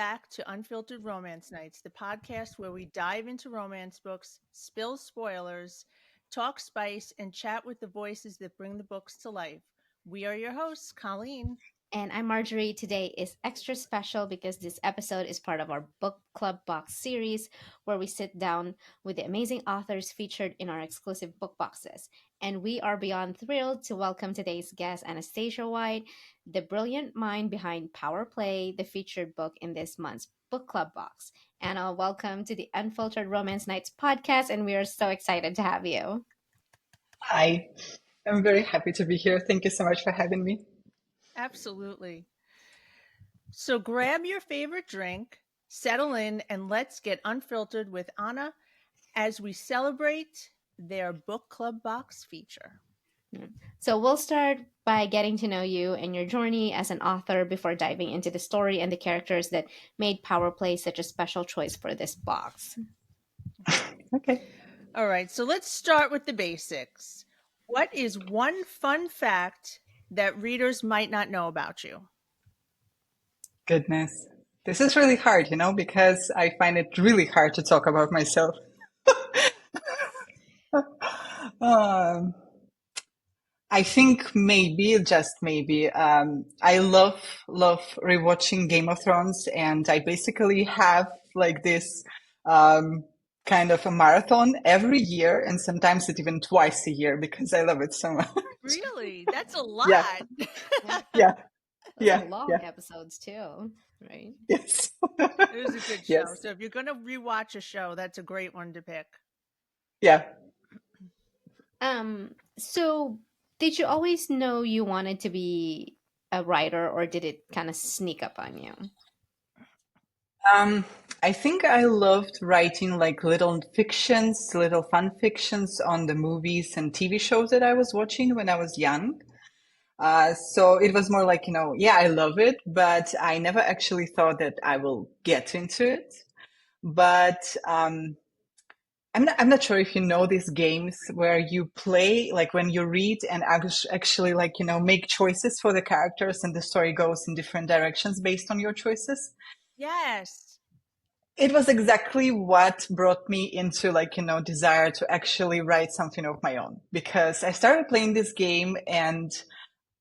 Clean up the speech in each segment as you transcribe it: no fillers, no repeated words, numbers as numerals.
back to Unfiltered Romance Nights, the podcast where we dive into romance books, spill spoilers, talk spice, and chat with the voices that bring the books to life. We are your hosts, Colleen. And I'm Marjorie. Today is extra special because this episode is part of our book club box series where we sit down with the amazing authors featured in our exclusive book boxes. And we are beyond thrilled to welcome today's guest, Anastasija White, the brilliant mind behind Power Play, the featured book in this month's book club box. Anna, welcome to the Unfiltered Romance Nights podcast, and we are so excited to have you. Hi, I'm very happy to be here. Thank you so much for having me. Absolutely. So grab your favorite drink, settle in, and let's get unfiltered with Anna as we celebrate their book club box feature. So we'll start by getting to know you and your journey as an author before diving into the story and the characters that made Power Play such a special choice for this box. Okay. All right, so let's start with the basics. What is one fun fact that readers might not know about you? Goodness. This is really hard, because I find it really hard to talk about myself. I think maybe, just maybe, I love rewatching Game of Thrones, and I basically have like this kind of a marathon every year, and sometimes it even twice a year because I love it so much. Really? That's a lot. Yeah. Those are long episodes too, right? Yes. It was a good show. Yes. So if you're going to rewatch a show, that's a great one to pick. Yeah. So did you always know you wanted to be a writer, or did it kind of sneak up on you? I think I loved writing like little fictions, little fun fictions on the movies and TV shows that I was watching when I was young. So it was more like, I love it, but I never actually thought that I will get into it. But I'm not sure if you know these games where you play, like when you read and actually like, make choices for the characters and the story goes in different directions based on your choices. Yes. It was exactly what brought me into desire to actually write something of my own, because I started playing this game and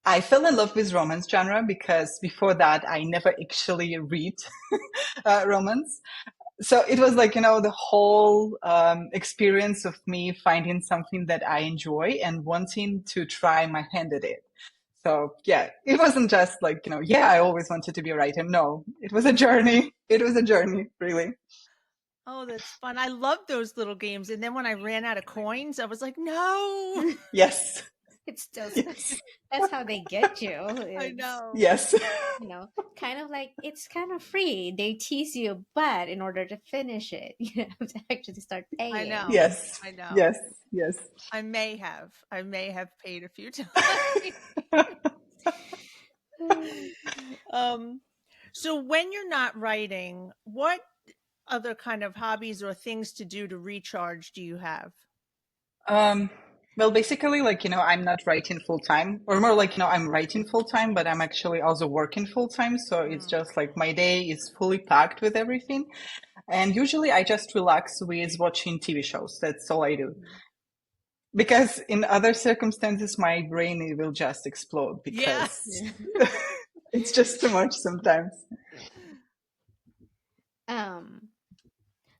I fell in love with romance genre because before that I never actually read romance. So it was like, the whole experience of me finding something that I enjoy and wanting to try my hand at it. So yeah, it wasn't just like, I always wanted to be a writer. No, it was a journey. It was a journey, really. Oh, that's fun. I love those little games. And then when I ran out of coins, I was like, no. Yes. It's just, that's how they get you. I know. Yes. Kind of like, it's kind of free. They tease you, but in order to finish it, you have to actually start paying. I know. Yes. I know. Yes. I may have paid a few times. So when you're not writing, what other kind of hobbies or things to do to recharge do you have? Well, basically, I'm not writing full time, or more like, I'm writing full time, but I'm actually also working full time. So it's just like my day is fully packed with everything. And usually I just relax with watching TV shows. That's all I do. Because in other circumstances, my brain will just explode because it's just too much sometimes.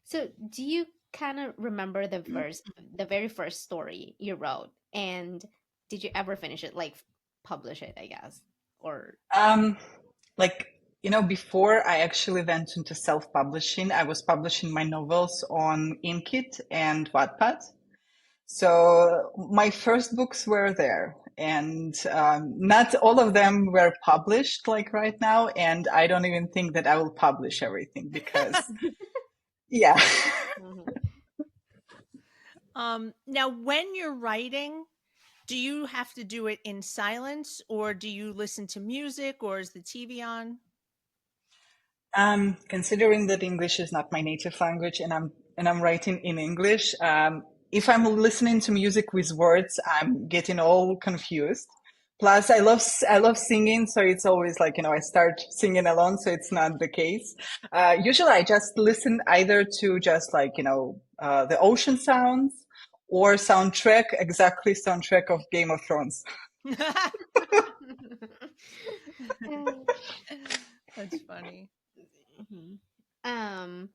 So do you kind of remember the very first story you wrote, and did you ever finish it, like publish it, I guess? Or before I actually went into self-publishing, I was publishing my novels on Inkit and Wattpad. So my first books were there, and not all of them were published like right now, and I don't even think that I will publish everything because yeah. Now, when you're writing, do you have to do it in silence, or do you listen to music, or is the TV on? Considering that English is not my native language, and I'm writing in English, if I'm listening to music with words, I'm getting all confused. Plus, I love singing, so it's always like, I start singing alone, so it's not the case. Usually, I just listen either to just like, the ocean sounds or exactly soundtrack of Game of Thrones. That's funny. Mhm. Um,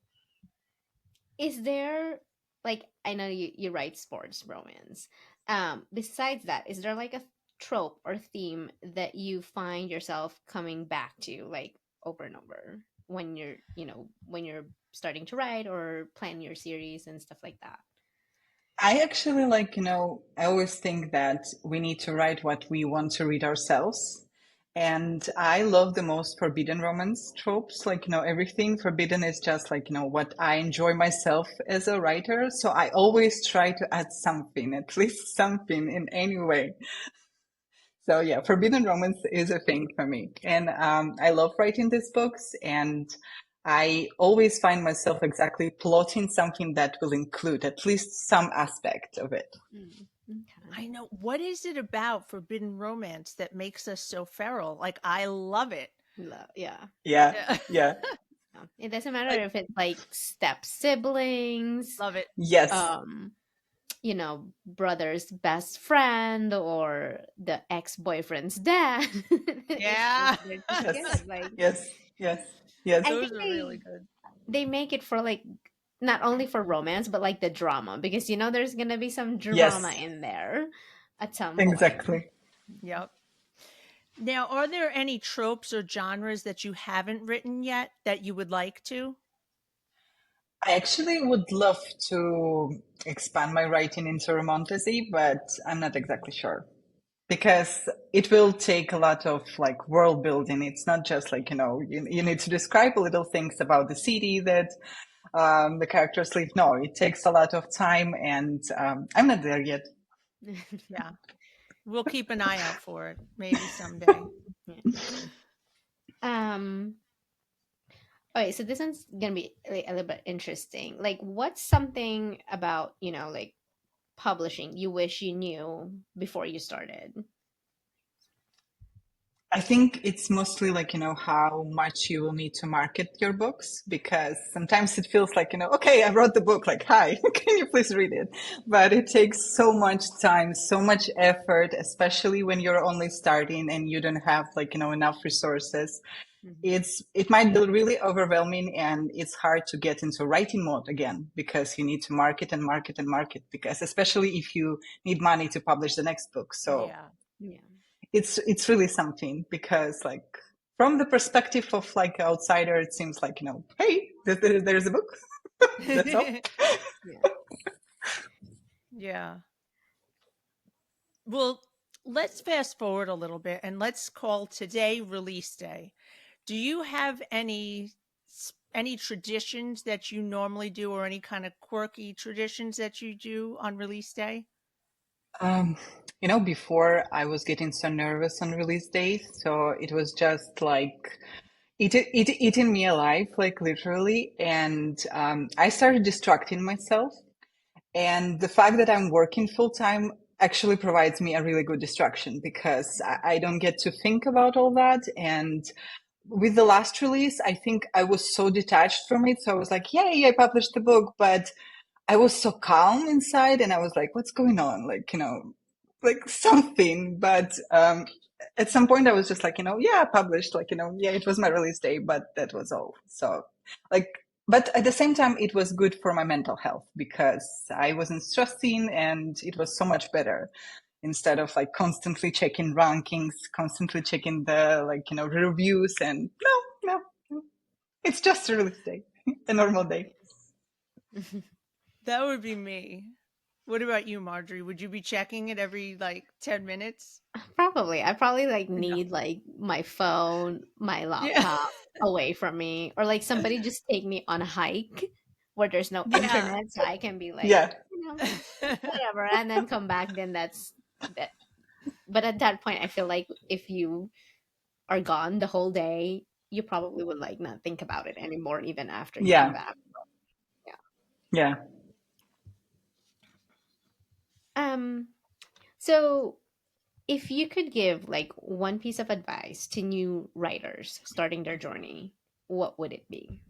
is there like I know you write sports romance. Besides that, is there like a trope or theme that you find yourself coming back to like over and over when you're starting to write or plan your series and stuff like that? I actually like, I always think that we need to write what we want to read ourselves. And I love the most forbidden romance tropes. Like, everything forbidden is just like, what I enjoy myself as a writer. So I always try to add something, at least something in any way. So yeah, forbidden romance is a thing for me. And I love writing these books, and I always find myself exactly plotting something that will include at least some aspect of it. Mm, okay. I know. What is it about forbidden romance that makes us so feral? Like, I love it. Yeah. Yeah, Yeah. yeah, Yeah. It doesn't matter Like, if it's like step siblings, love it. yes, um, brother's best friend or the ex-boyfriend's dad. Yeah. They're just yes, good. Like yes, yes, yes, I think Those are really good. they make it for like not only for romance but like the drama because there's gonna be some drama yes, in there at some point. exactly. Yep. Now, are there any tropes or genres that you haven't written yet that you would like to? I actually would love to expand my writing into romantasy, but I'm not exactly sure. Because it will take a lot of like world building. It's not just like, you need to describe little things about the city that the characters live. No, it takes a lot of time, and I'm not there yet. Yeah. We'll keep an eye out for it maybe someday. Yeah. um okay, so this one's gonna be like, a little bit interesting. Like what's something about like publishing you wish you knew before you started? I think it's mostly like, how much you will need to market your books, because sometimes it feels like, okay, I wrote the book, like, hi, can you please read it? But it takes so much time, so much effort, especially when you're only starting and you don't have like, enough resources. Mhm. It might be really overwhelming, and it's hard to get into writing mode again because you need to market and market and market, because especially if you need money to publish the next book. So Yeah. Yeah. it's really something, because like from the perspective of like outsider, it seems like, hey, there's a book. That's all. Yeah. Yeah. Well, let's fast forward a little bit and let's call today release day. Do you have any traditions that you normally do, or any kind of quirky traditions that you do on release day? um Before, I was getting so nervous on release days, so it was just like eating me alive, like literally. And I started distracting myself. And the fact that I'm working full time actually provides me a really good distraction, because I don't get to think about all that. And with the last release, I think I was so detached from it. So I was like, yay, I published the book. But I was so calm inside, and I was like, what's going on? Like, like something. But at some point, I was just like, yeah, I published, like, yeah, it was my release day, but that was all. So, like, but at the same time, it was good for my mental health, because I wasn't stressing, and it was so much better, instead of like constantly checking rankings, constantly checking the like, reviews. And no, it's just a release day, a normal day. That would be me. What about you, Marjorie? Would you be checking it every like 10 minutes? Probably. I probably like No. need like my phone, my Yeah. laptop away from me, or like somebody just take me on a hike where there's no Yeah. internet, so I can be like, Yeah, whatever, and then come back. Then that's that. But at that point, I feel like if you are gone the whole day, you probably would like not think about it anymore, even after you come yeah, back. Yeah. yeah. Um. So If you could give like one piece of advice to new writers starting their journey, what would it be?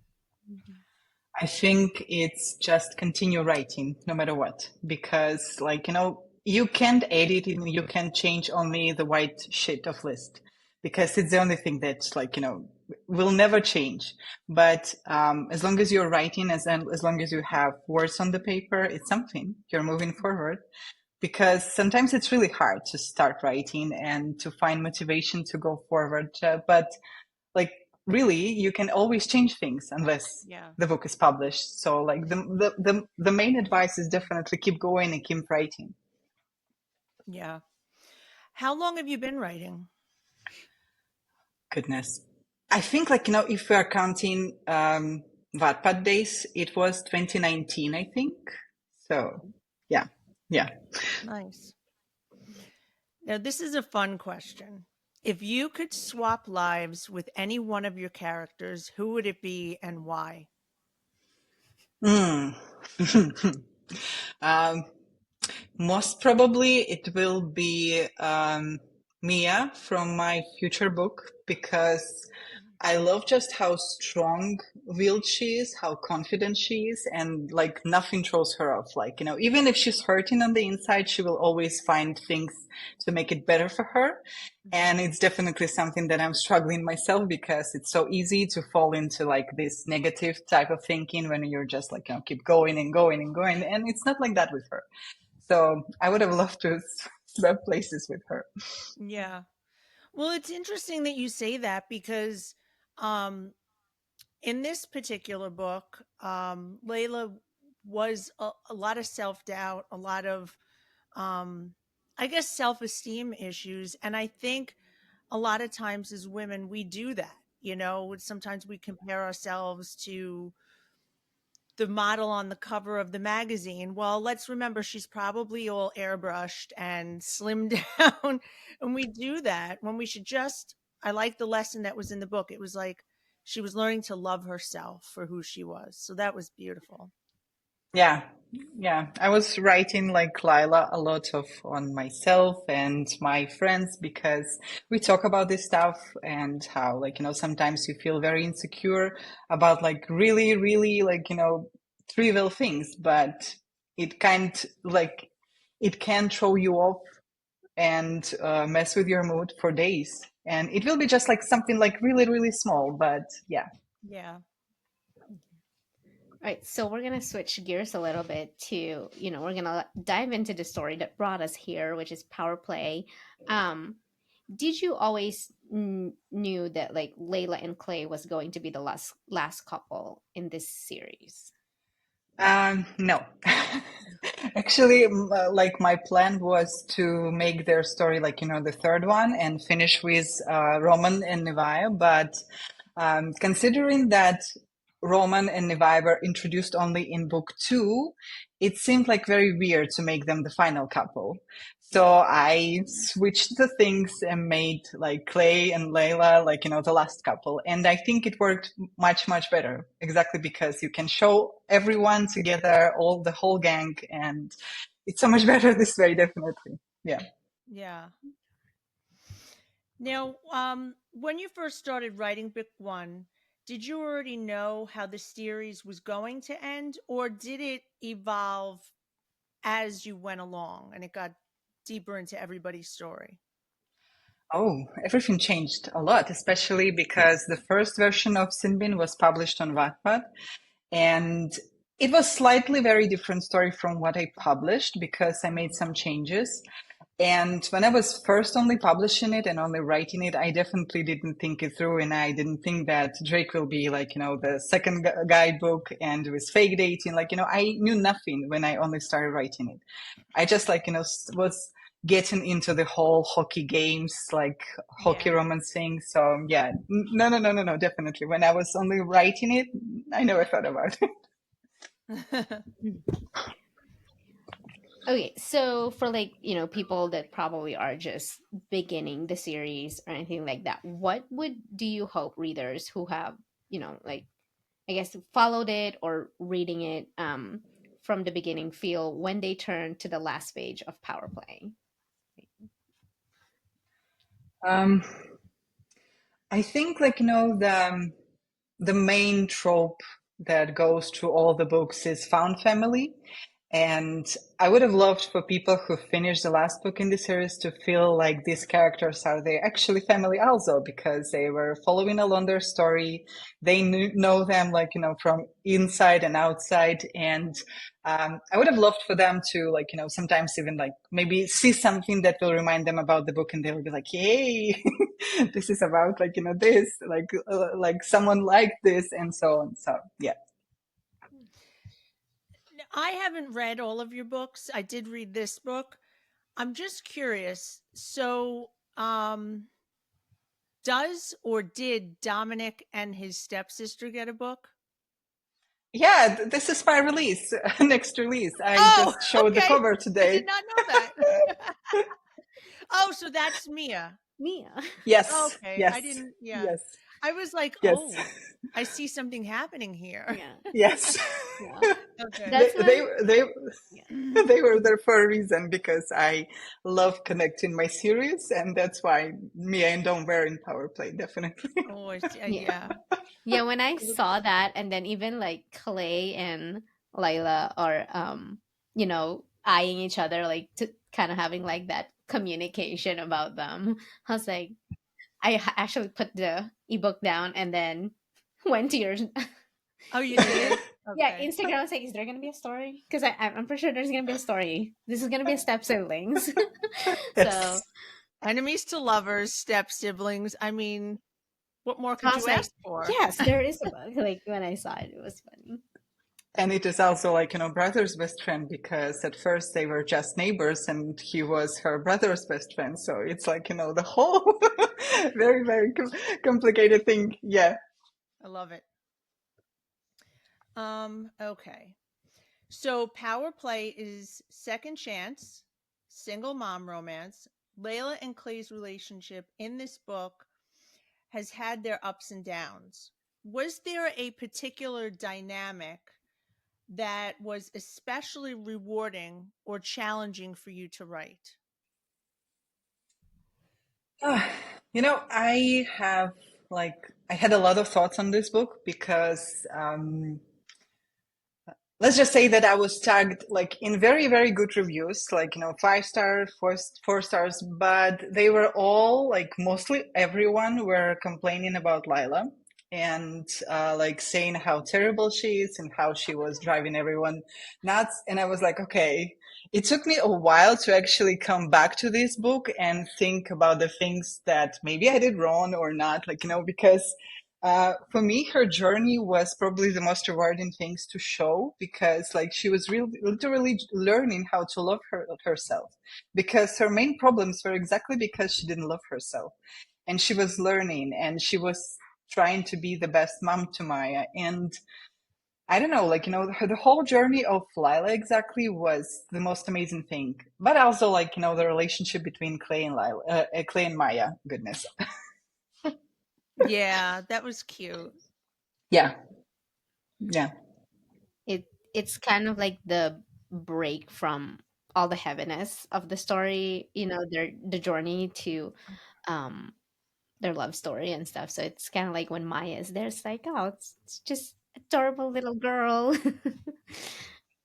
I think it's just continue writing no matter what, because you can't edit it and you can change only the white sheet of list because it's the only thing that's will never change. But as long as you're writing, as long as you have words on the paper, it's something you're moving forward. Because sometimes it's really hard to start writing and to find motivation to go forward. But like really, you can always change things unless Yeah. the book is published. So like the main advice is definitely keep going and keep writing. Yeah. How long have you been writing? Goodness. I think if we are counting Wattpad days, it was 2019, I think. So yeah. Yeah. Nice. Now, this is a fun question. If you could swap lives with any one of your characters, who would it be and why? Mm. um, Most probably it will be Mia from my future book because I love just how strong-willed she is, how confident she is, and like nothing throws her off. Like, even if she's hurting on the inside, she will always find things to make it better for her. And it's definitely something that I'm struggling myself because it's so easy to fall into like this negative type of thinking when you're just like, keep going and going and going. And it's not like that with her. So I would have loved to swap places with her. Yeah. Well, it's interesting that you say that because um, in this particular book, Layla was a lot of self doubt, a lot of, um, I guess, self esteem issues. And I think a lot of times as women, we do that. Sometimes we compare ourselves to the model on the cover of the magazine. Well, let's remember she's probably all airbrushed and slimmed down. And we do that when we should just, I like the lesson that was in the book. It was like she was learning to love herself for who she was. So that was beautiful. Yeah, yeah. I was writing like Lila a lot of on myself and my friends because we talk about this stuff and how sometimes you feel very insecure about like really, really trivial things, but it can't like it can throw you off and mess with your mood for days. And it will be just like something like really, really small, but yeah. Yeah. All right, so we're gonna switch gears a little bit to, we're gonna dive into the story that brought us here, which is Power Play. Um, did you always knew that like Layla and Clay was going to be the last couple in this series? No. Actually, like my plan was to make their story like, the third one and finish with Roman and Nevia. But considering that Roman and Nevia were introduced only in book two, it seemed like very weird to make them the final couple. So I switched the things and made like Clay and Layla, like, the last couple. And I think it worked much, much better. Exactly because you can show everyone together, the whole gang, and it's so much better this way, definitely. Yeah. Yeah. Now, when you first started writing book one, did you already know how the series was going to end, or did it evolve as you went along and it got deeper into everybody's story? Oh, everything changed a lot, especially because the first version of Sinbin was published on Wattpad. And it was slightly very different story from what I published because I made some changes. And when I was first only publishing it and only writing it, I definitely didn't think it through. And I didn't think that Drake will be like, the second guidebook and with fake dating. Like, I knew nothing when I only started writing it. I just was getting into the whole hockey games, like hockey Yeah. romance thing. So yeah, no, no, no, no, no, definitely. When I was only writing it, I never thought about it. Okay, so for like, people that probably are just beginning the series or anything like that, what would do you hope readers who have, like I guess followed it or reading it from the beginning feel when they turn to the last page of Power Play? Um, I think, like, the main trope that goes through all the books is found family. And I would have loved for people who finished the last book in the series to feel like these characters are they actually family also, because they were following along their story. They know them, like, from inside and outside. And I would have loved for them to, like, sometimes even like maybe see something that will remind them about the book, and they'll be like, "Yay, this is about, like, this, like someone like this," and so on. So yeah. I haven't read all of your books. I did read this book. I'm just curious. So, does or did Dominic and his stepsister get a book? Yeah, this is my release, next release. I Oh, just showed the okay. cover I today. did not know that. Oh, so that's Mia. Mia. Yes, Okay. I yes, didn't, yeah. yes, I was like, yes, oh, I see something happening here. Yeah. yes. Yeah. Okay. They, That's they, why. they, Yeah. they were there for a reason, because I love connecting my series, and that's why Mia and Dom were in Power Play, definitely. Oh, Yeah. yeah. Yeah, when I saw that, and then even like Clay and Lila are eyeing each other, like to kind of having like that communication about them. I was like, actually put the ebook down and then went to your Oh, you Instagram. did? Yeah, Okay. Instagram. I was like, is there gonna be a story? Because I'm pretty sure there's gonna be a story. This is gonna be a step siblings. So Yes. Enemies to lovers, step siblings. I mean, what more I could was you like, ask for? yes, there is a book. Like when I saw it, it was funny. And it is also, like, brother's best friend, because at first they were just neighbors and he was her brother's best friend. So it's like, the whole very, very complicated thing. Yeah. I love it. Okay. So Power Play is second chance, single mom romance. Layla and Clay's relationship in this book has had their ups and downs. Was there a particular dynamic that was especially rewarding or challenging for you to write? I had a lot of thoughts on this book, because let's just say that I was tagged, like, in very, very good reviews, like, 5 star, four stars, but they were all, like, mostly everyone were complaining about Lila, and like saying how terrible she is and how she was driving everyone nuts. And I was like, okay, it took me a while to actually come back to this book and think about the things that maybe I did wrong or not, like, because for me, her journey was probably the most rewarding things to show, because, like, she was really literally learning how to love herself, because her main problems were exactly because she didn't love herself, and she was learning, and she was trying to be the best mom to Maya. And I don't know, like, the whole journey of Lila exactly was the most amazing thing. But also, like, the relationship between Clay and Clay and Maya. Goodness. Yeah, that was cute. Yeah. Yeah. it it's kind of like the break from all the heaviness of the story, the journey to um their love story and stuff. So it's kind of like when Maya is there, it's like, oh, it's just adorable little girl.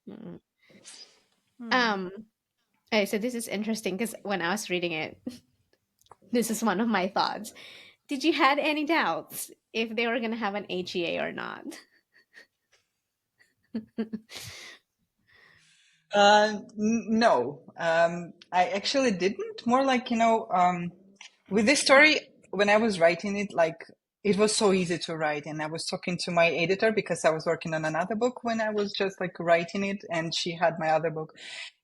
Mm. Hmm. um okay, so this is interesting because when I was reading it, this is one of my thoughts. Did you had any doubts if they were gonna have an HEA or not? No, I actually didn't. More like, with this story, when I was writing it, like, it was so easy to write. And I was talking to my editor, because I was working on another book when I was just, like, writing it, and she had my other book.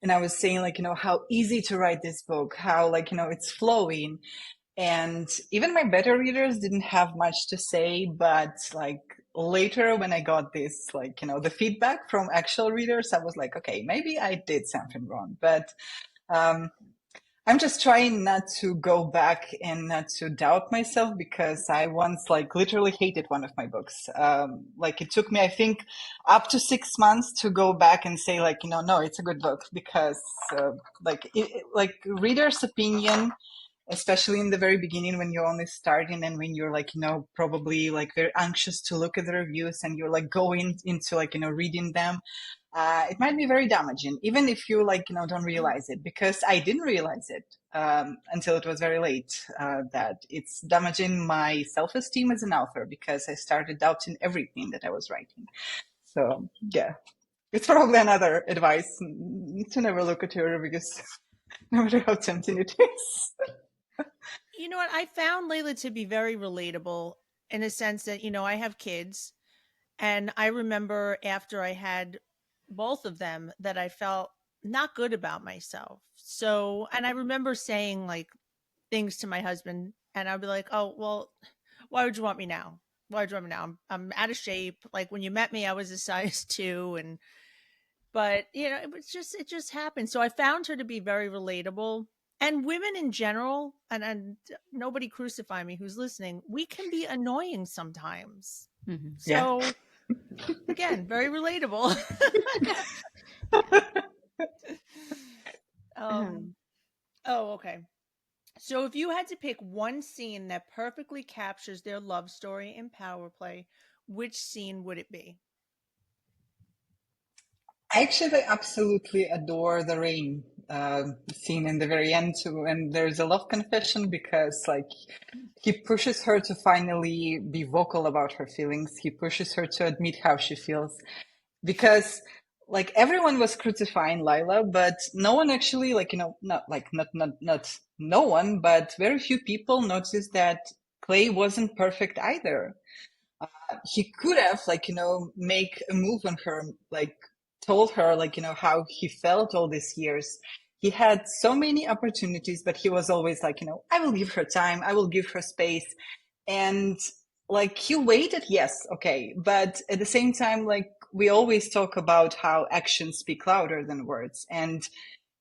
And I was saying, like, how easy to write this book, how, like, it's flowing. And even my beta readers didn't have much to say, but, like, later when I got this, like, the feedback from actual readers, I was like, okay, maybe I did something wrong. But um, I'm just trying not to go back and not to doubt myself, because I once, like, literally hated one of my books. Like, it took me, I think, up to 6 months to go back and say, like, no, it's a good book, because like readers' opinion especially in the very beginning when you're only starting and when you're like, probably like very anxious to look at the reviews and you're like going into like, reading them. It might be very damaging, even if you like, don't realize it, because I didn't realize it until it was very late, that it's damaging my self-esteem as an author because I started doubting everything that I was writing. So yeah, it's probably another advice to never look at your reviews, no matter how tempting it is. You know what? I found Layla to be very relatable in a sense that, I have kids, and I remember after I had both of them that I felt not good about myself. So, and I remember saying like things to my husband, and I'd be like, "Oh, well, why would you want me now? Why would you want me now? I'm out of shape. Like when you met me, I was a size 2, and but it just happened." So I found her to be very relatable. And women in general, and nobody crucify me who's listening, we can be annoying sometimes. Mm-hmm. Yeah. So again, very relatable. Yeah. um oh, okay. So if you had to pick one scene that perfectly captures their love story in Power Play, which scene would it be? I actually absolutely adore the rain scene in the very end too, and there's a love confession because like he pushes her to finally be vocal about her feelings. He pushes her to admit how she feels because like everyone was crucifying Lila, but no one actually like not no one, but very few people noticed that Clay wasn't perfect either. He could have like make a move on her, like told her like how he felt all these years. He had so many opportunities, but he was always like I will give her time, I will give her space. And like he waited, yes, okay, but at the same time, like we always talk about how actions speak louder than words, and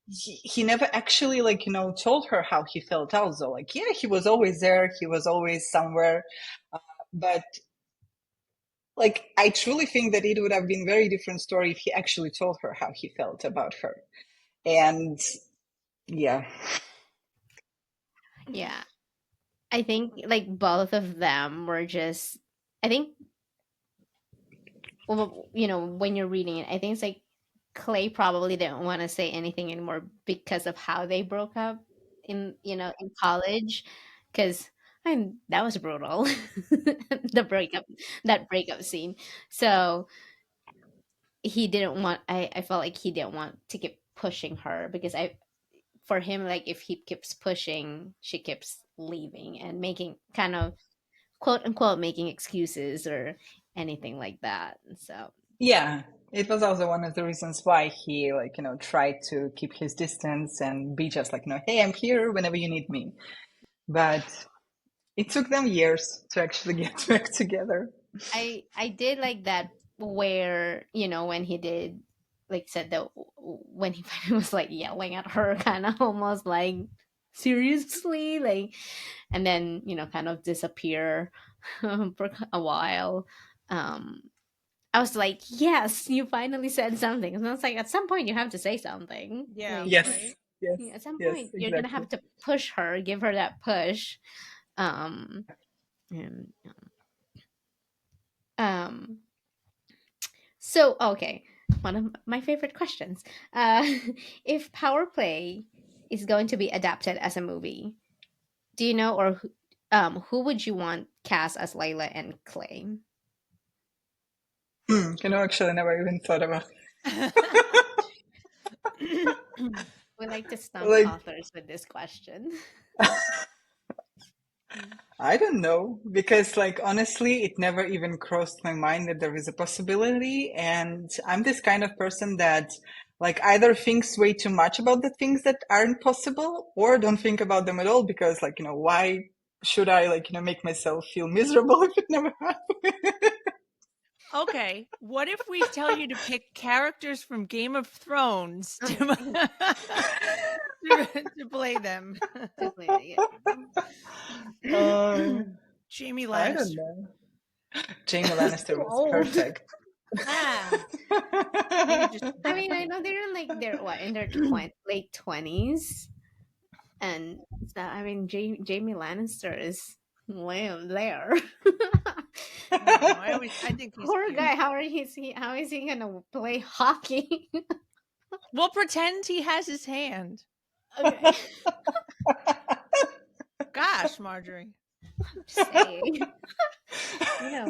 he never actually like told her how he felt also. Like yeah, he was always there, he was always somewhere, but like I truly think that it would have been a very different story if he actually told her how he felt about her. And yeah. Yeah. I think like both of them were just, I think, well, when you're reading it, I think it's like Clay probably didn't want to say anything anymore because of how they broke up in college, because that was brutal, the breakup, that breakup scene. So he didn't want. I felt like he didn't want to keep pushing her because for him, like if he keeps pushing, she keeps leaving and making kind of quote unquote making excuses or anything like that. So Yeah, it was also one of the reasons why he like tried to keep his distance and be just like hey, I'm here whenever you need me. But it took them years to actually get back together. I did like that where when he did like said that when he was like yelling at her, kind of almost like seriously, like, and then kind of disappear for a while. um I was like, yes, you finally said something. And I was like, at some point you have to say something, Yeah, like, Yes, right? yes, yeah, at some yes, point you're gonna exactly. have to push her, give her that push. um and um So, okay, one of my favorite questions. Uh, if Power Play is going to be adapted as a movie, do you know, or who would you want cast as Layla and Clay? Actually, I never even thought about We like to stump like authors with this question. I don't know because like honestly, it never even crossed my mind that there is a possibility. And I'm this kind of person that like either thinks way too much about the things that aren't possible or don't think about them at all because like, why should I like, make myself feel miserable if it never happened? Okay, what if we tell you to pick characters from Game of Thrones to Okay. to play them? Just like, Uh, Jamie I don't Lannister. know. Jamie he's Lannister too was old. perfect. Ah, maybe just I mean, I know they're in like they're what in their late 20s. And so, I mean, Jamie Lannister is way up there. I don't know. I think he's Poor cute. guy. How is he gonna play hockey? We'll pretend he has his hand. Okay. Gosh, Marjorie. Just saying. You know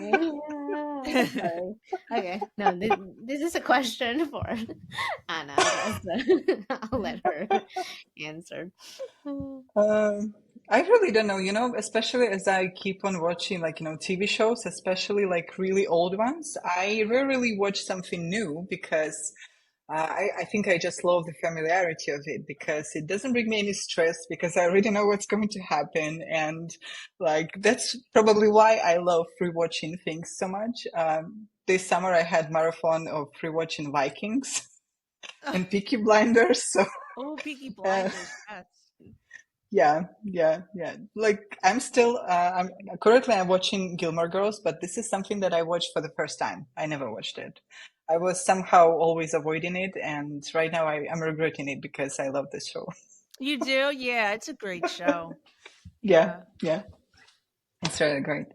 me. Sorry. Okay. No, this is a question for Anna, I guess. I'll let her answer. I really don't know, especially as I keep on watching TV shows, especially like really old ones. I rarely watch something new because I think I just love the familiarity of it because it doesn't bring me any stress because I already know what's going to happen. And like, that's probably why I love rewatching things so much. This summer I had marathon of rewatching Vikings and Peaky Blinders. So Oh, Peaky uh, Blinders. Yes. yeah. Like I'm currently I'm watching Gilmore Girls, but this is something that I watched for the first time. I never watched it. I was somehow always avoiding it, and right now I'm regretting it because I love this show. You do? Yeah, it's a great show. Yeah, Yeah. yeah, it's really great.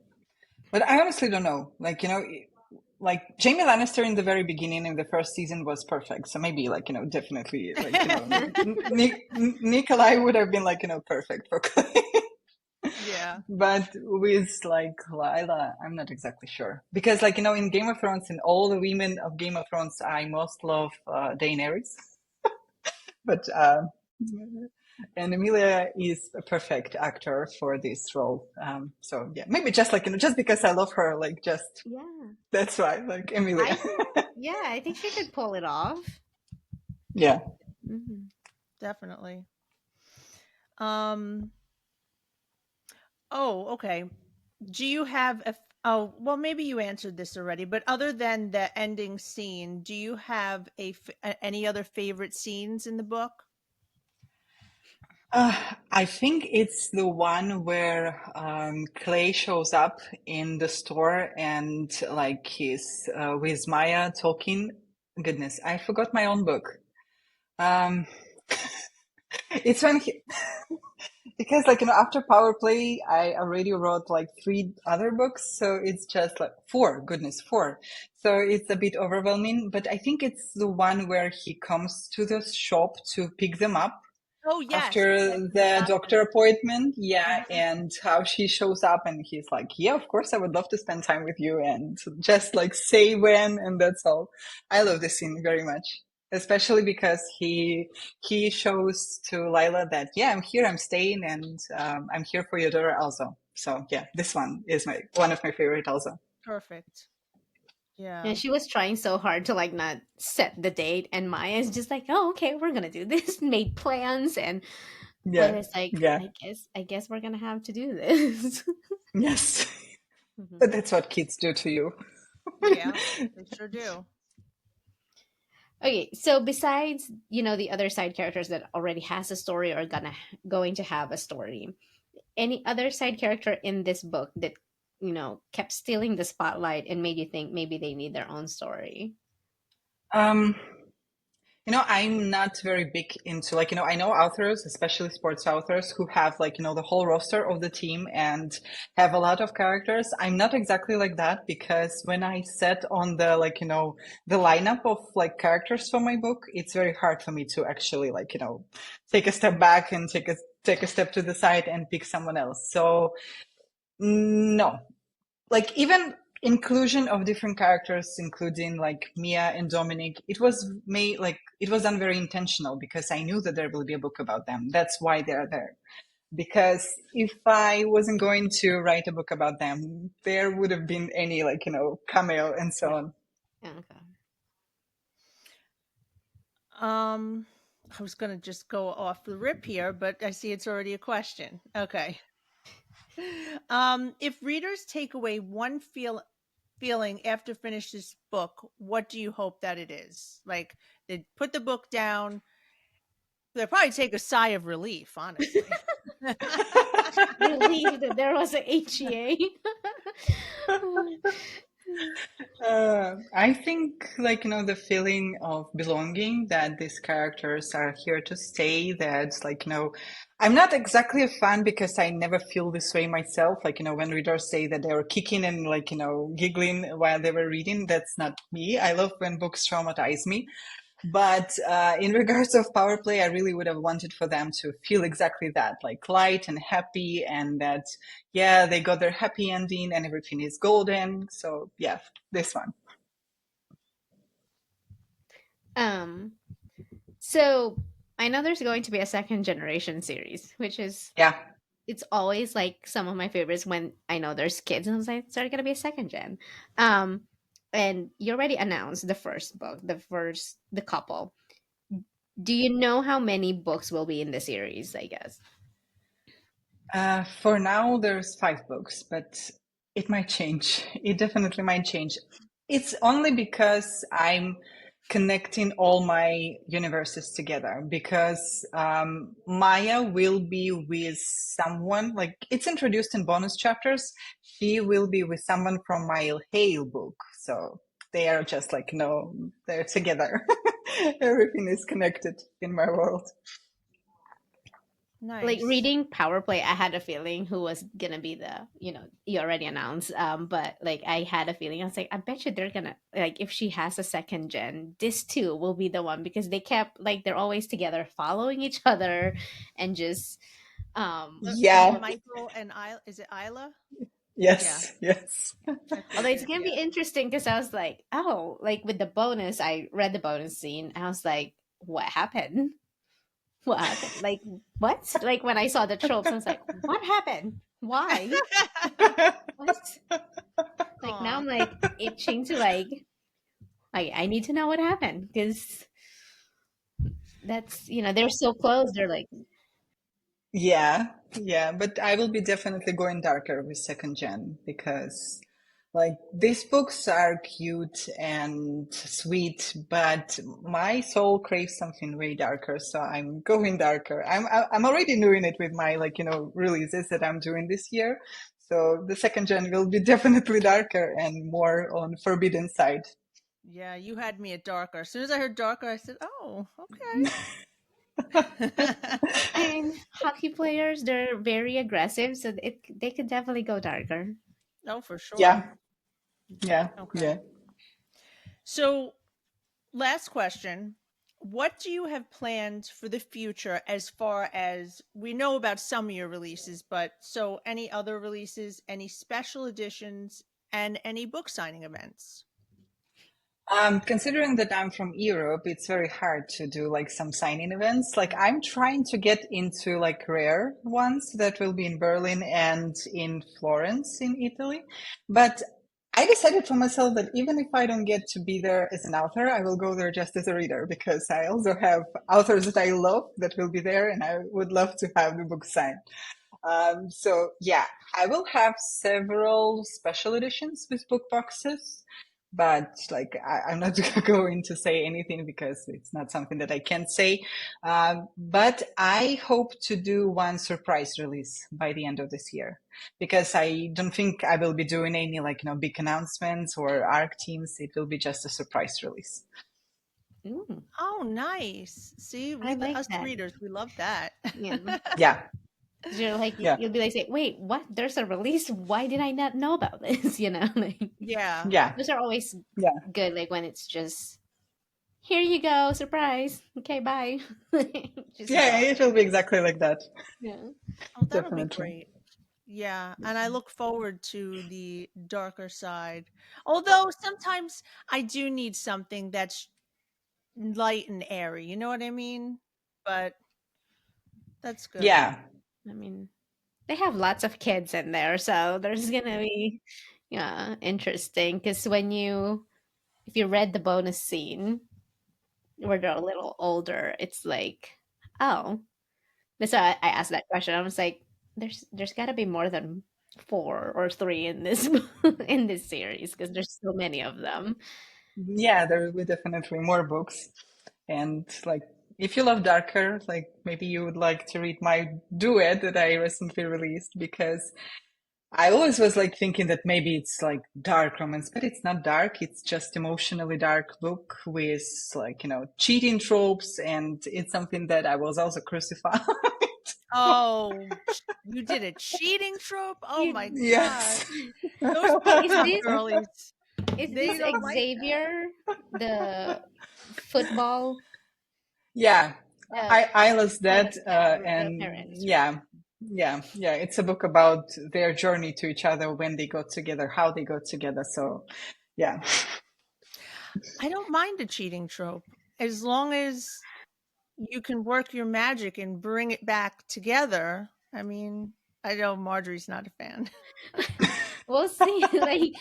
But I honestly don't know. Like Jamie Lannister in the very beginning in the first season was perfect. So maybe definitely Nikolai would have been perfect for Clay. Yeah. But with like Lila, I'm not exactly sure because in Game of Thrones, in all the women of Game of Thrones, I most love Daenerys. But and Emilia is a perfect actor for this role. So yeah, maybe just just because I love her, like just Yeah. that's why, like Emilia. I think, yeah, I think she could pull it off. Yeah. Hmm. Definitely. Um oh, okay. Do you have oh, well maybe you answered this already, but other than the ending scene, do you have any other favorite scenes in the book? I think it's the one where Clay shows up in the store and like he's with Maya talking. Goodness, I forgot my own book. Um, it's when he, because after Power Play, I already wrote like three other books, so it's just like four. Goodness, four. So it's a bit overwhelming, but I think it's the one where he comes to the shop to pick them up Oh, yes, after the the doctor. doctor appointment. Yeah, Mhm. and how she shows up and he's like, yeah, of course I would love to spend time with you, and just like say when, and that's all. I love this scene very much, especially because he shows to Lila that, yeah, I'm here, I'm staying, and I'm here for your daughter also. So yeah, this one is my one of my favorite also. Perfect. Yeah, Yeah. she was trying so hard to like not set the date, and Maya's just like, "Oh, okay, we're gonna do this." Made plans, and Yeah, Lila's like, yeah, I guess we're gonna have to do this." yes. Mhm. But that's what kids do to you. Yeah, they sure do. Okay, so besides the other side characters that already has a story or going to have a story, any other side character in this book that kept stealing the spotlight and made you think maybe they need their own story? um I'm not very big into I know authors, especially sports authors, who have the whole roster of the team and have a lot of characters. I'm not exactly like that because when I set on the the lineup of characters for my book, it's very hard for me to actually take a step back and take a step to the side and pick someone else. So no, even inclusion of different characters, including like Mia and Dominic, it was done very intentional because I knew that there will be a book about them. That's why they're there. Because if I wasn't going to write a book about them, there would have been any cameo and so on. Okay. Um, I was gonna just go off the rip here, but I see it's already a question. Okay. If readers take away one feeling after finish this book, what do you hope that it is? Like they put the book down, they'll probably take a sigh of relief, honestly. Relieved that there was a HEA. I think, like, the feeling of belonging that these characters are here to stay, that's like, I'm not exactly a fan because I never feel this way myself. Like, when readers say that they were kicking and, like, giggling while they were reading, that's not me. I love when books traumatize me. But in regards of power play, I really would have wanted for them to feel exactly that, like light and happy, and that, yeah, they got their happy ending and everything is golden. So, yeah, this one. Um, so I know there's going to be a second generation series, which is Yeah. it's always like some of my favorites when I know there's kids and I was like, "Is there gonna be a second gen?" Um, and you already announced the first book, the couple. Do you know how many books will be in the series? I guess. For now, there's 5 books, but it might change. It definitely might change. It's only because I'm connecting all my universes together because Maya will be with someone, like it's introduced in bonus chapters. She will be with someone from my Hale book. So they are just like, no, they're together. Everything is connected in my world. Like Nice. reading Power Play, I had a feeling who was gonna be the, you already announced. But like I had a feeling I was like, I bet you they're gonna like if she has a second gen, this too will be the one because they kept like they're always together, following each other, and just Is it Yeah. Michael and Isla? Is it Isla? Yeah, Yes. Yes. I although it's figured. gonna be Yeah. interesting because I was like, oh, like with the bonus, I read the bonus scene. I was like, what happened? What happened? Like what? Like when I saw the tropes, I was like, what happened? Why? What? Like now Aw. I'm like itching to like I need to know what happened because that's they're so close. They're like, Yeah, yeah, but I will be definitely going darker with second gen because like these books are cute and sweet, but my soul craves something way darker, so I'm going darker. I'm already doing it with my like releases that I'm doing this year. So the second gen will be definitely darker and more on forbidden side. Yeah, you had me at darker. As soon as I heard darker, I said, "Oh, okay." I mean, hockey players they're very aggressive, so they could definitely go darker. Oh, for sure. Yeah, yeah, Okay. yeah. So, last question. What do you have planned for the future as far as we know about some of your releases, but so any other releases, any special editions, and any book signing events? Considering that I'm from Europe, it's very hard to do like some signing events. Like I'm trying to get into like rare ones that will be in Berlin and in Florence in Italy. But I decided for myself that even if I don't get to be there as an author, I will go there just as a reader because I also have authors that I love that will be there and I would love to have the book signed. So yeah, I will have several special editions with book boxes, but like I'm not going to say anything because it's not something that I can say. But I hope to do one surprise release by the end of this year because I don't think I will be doing any like big announcements or arc teams. It will be just a surprise release. Ooh, Oh, nice. See, I we the like us that. readers, we love that. Yeah, Yeah, 'cause you're like yeah, you'll be like, say, wait, what? There's a release? Why did I not know about this? Like Yeah. yeah, those are always yeah, good. Like when it's just here you go, surprise. Okay, bye. Just yeah. go. It will be exactly like that. Yeah. Oh, that'll be Definitely. great. Yeah, and I look forward to the darker side. Although sometimes I do need something that's light and airy, you know what I mean? But that's good. Yeah. I mean, they have lots of kids in there, so there's gonna be yeah, interesting. Because if you read the bonus scene where they're a little older, it's like, oh, that's why I asked that question. I was like, there's got to be more than 4 or 3 in this in this series because there's so many of them. Yeah, there will be definitely more books. And like, if you love darker, like maybe you would like to read my duet that I recently released because I always was like thinking that maybe it's like dark romance, but it's not dark. It's just emotionally dark book with like, cheating tropes. And it's something that I was also crucified. Oh, you did a cheating trope? Oh You my God. Yes. Those is bookworm this girlies, is they this don't like that. Xavier, the football? Yeah, Uh, Isla's kind of, dead, yeah, the and parents, right? yeah. It's a book about their journey to each other, when they got together, how they got together. So, yeah. I don't mind a cheating trope as long as you can work your magic and bring it back together. I mean, I know Marjorie's not a fan. We'll see. Like,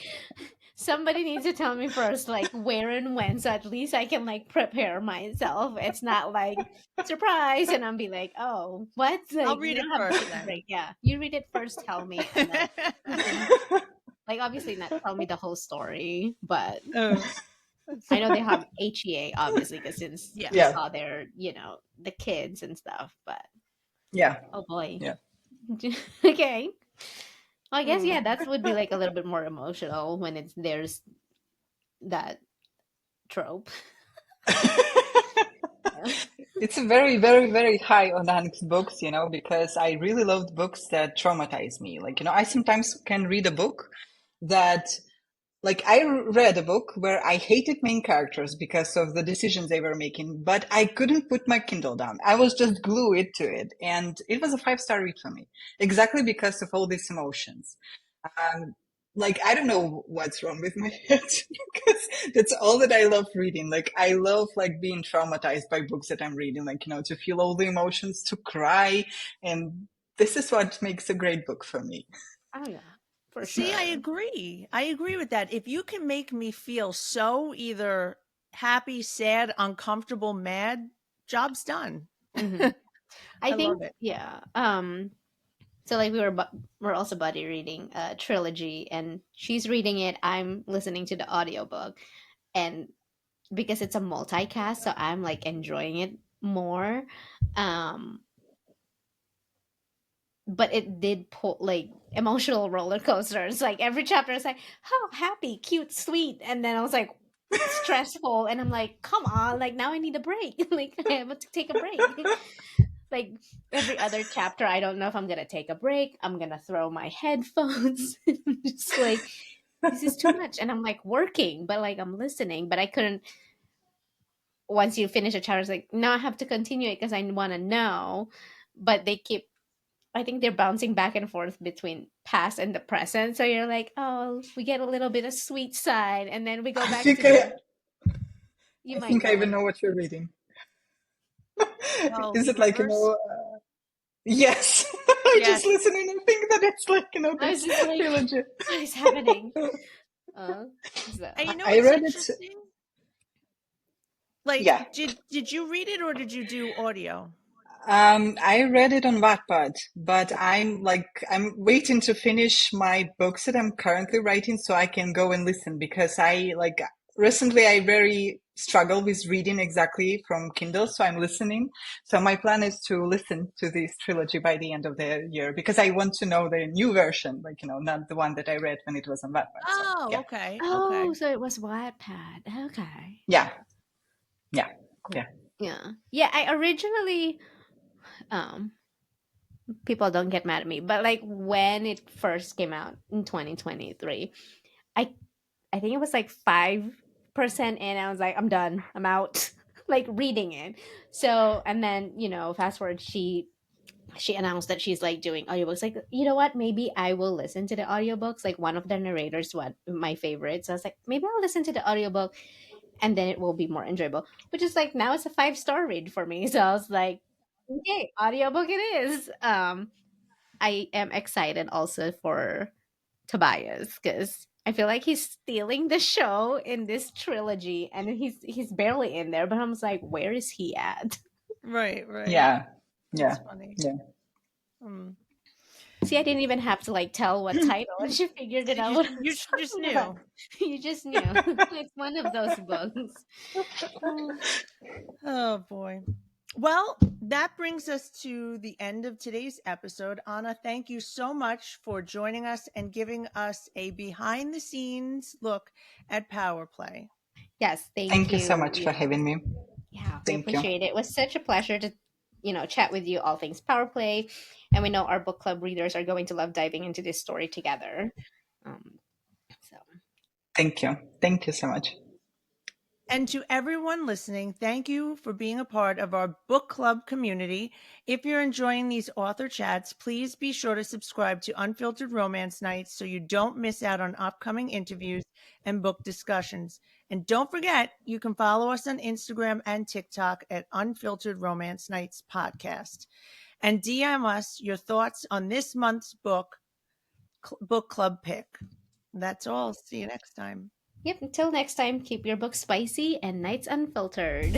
somebody needs to tell me first, like, where and when, so at least I can like prepare myself. It's not like surprise, and I'll be like, oh, what? I'll Like, read you it don't have to first take a then. break. Yeah, you read it first. Tell me, and then we can, like, obviously not tell me the whole story, but Oh, I know they have HEA obviously because since yeah. we Yeah, saw their, the kids and stuff. But yeah, oh boy, yeah. okay. Well, I guess Mm. yeah, that would be like a little bit more emotional when there's that trope. It's a very, very, very high on Hank's books, because I really loved books that traumatize me. Like, I sometimes can read a book that, like, I read a book where I hated main characters because of the decisions they were making, but I couldn't put my Kindle down. I was just glued to it. And it was a 5-star read for me, exactly because of all these emotions. Um, like, I don't know what's wrong with my head because that's all that I love reading. Like, I love like being traumatized by books that I'm reading, like, to feel all the emotions, to cry. And this is what makes a great book for me. Oh yeah, for See, I sure. agree. I agree with that. If you can make me feel so either happy, sad, uncomfortable, mad, job's done. Hmm. I I think love it. yeah. So like we're also buddy reading a trilogy, and she's reading it. I'm listening to the audiobook, and because it's a multicast, so I'm like enjoying it more. Um, but it did pull like emotional roller coasters. Like every chapter is like, oh, happy, cute, sweet, and then I was like, stressful, and I'm like, come on, like now I need a break. Like I have to take a break. Like every other chapter, I don't know if I'm gonna take a break. I'm gonna throw my headphones. Just like this is too much, and I'm like working, but like I'm listening, but I couldn't. Once you finish a chapter, it's like now I have to continue it because I want to know. But they keep I think they're bouncing back and forth between past and the present. So you're like, oh, we get a little bit of sweet side, and then we go I back think to the. You I might think I know even it. know what you're reading. Oh, Is it like, universe? yes. I Yes. just listen and I think that it's like, I was this just like, trilogy. what is happening? Uh, so And you know I what's read it. interesting? Like, Yeah. did you read it or did you do audio? I read it on Wattpad, but I'm waiting to finish my books that I'm currently writing so I can go and listen because recently I very struggle with reading exactly from Kindle, so I'm listening. So my plan is to listen to this trilogy by the end of the year because I want to know the new version, like, not the one that I read when it was on Wattpad. So Oh, yeah, okay. oh, Okay. so it was Wattpad. Okay. yeah, yeah, Cool. yeah. Yeah. Yeah, I originally um people don't get mad at me, but like when it first came out in 2023, I I think it was like 5% in. I was like, I'm done. I'm out. Like reading it. So and then, fast forward she announced that she's like doing audiobooks. Like, you know what? Maybe I will listen to the audiobooks. Like one of the narrators, what my favorite. So I was like, maybe I'll listen to the audiobook and then it will be more enjoyable. Which is like now it's a 5-star read for me. So I was like, okay, audiobook it is. I am excited also for Tobias because I feel like he's stealing the show in this trilogy, and he's barely in there. But I'm just like, where is he at? Right, right. Yeah, yeah, That's funny. yeah. Mm. See, I didn't even have to like tell what title, and she figured it out You what I you was just talking about. knew. You just knew. It's one of those books. Oh boy. Well, that brings us to the end of today's episode. Anna, thank you so much for joining us and giving us a behind the scenes look at Power Play. Yes, thank Thank you so you. much for having me. Yeah, we Thank you. appreciate it. It was such a pleasure to, chat with you all things Power Play, and we know our book club readers are going to love diving into this story together. Um, so Thank you. Thank you so much. And to everyone listening, thank you for being a part of our book club community. If you're enjoying these author chats, please be sure to subscribe to Unfiltered Romance Nights so you don't miss out on upcoming interviews and book discussions. And don't forget, you can follow us on Instagram and TikTok at Unfiltered Romance Nights Podcast. And DM us your thoughts on this month's book club pick. That's all. See you next time. yep, until next time, keep your book spicy and nights unfiltered.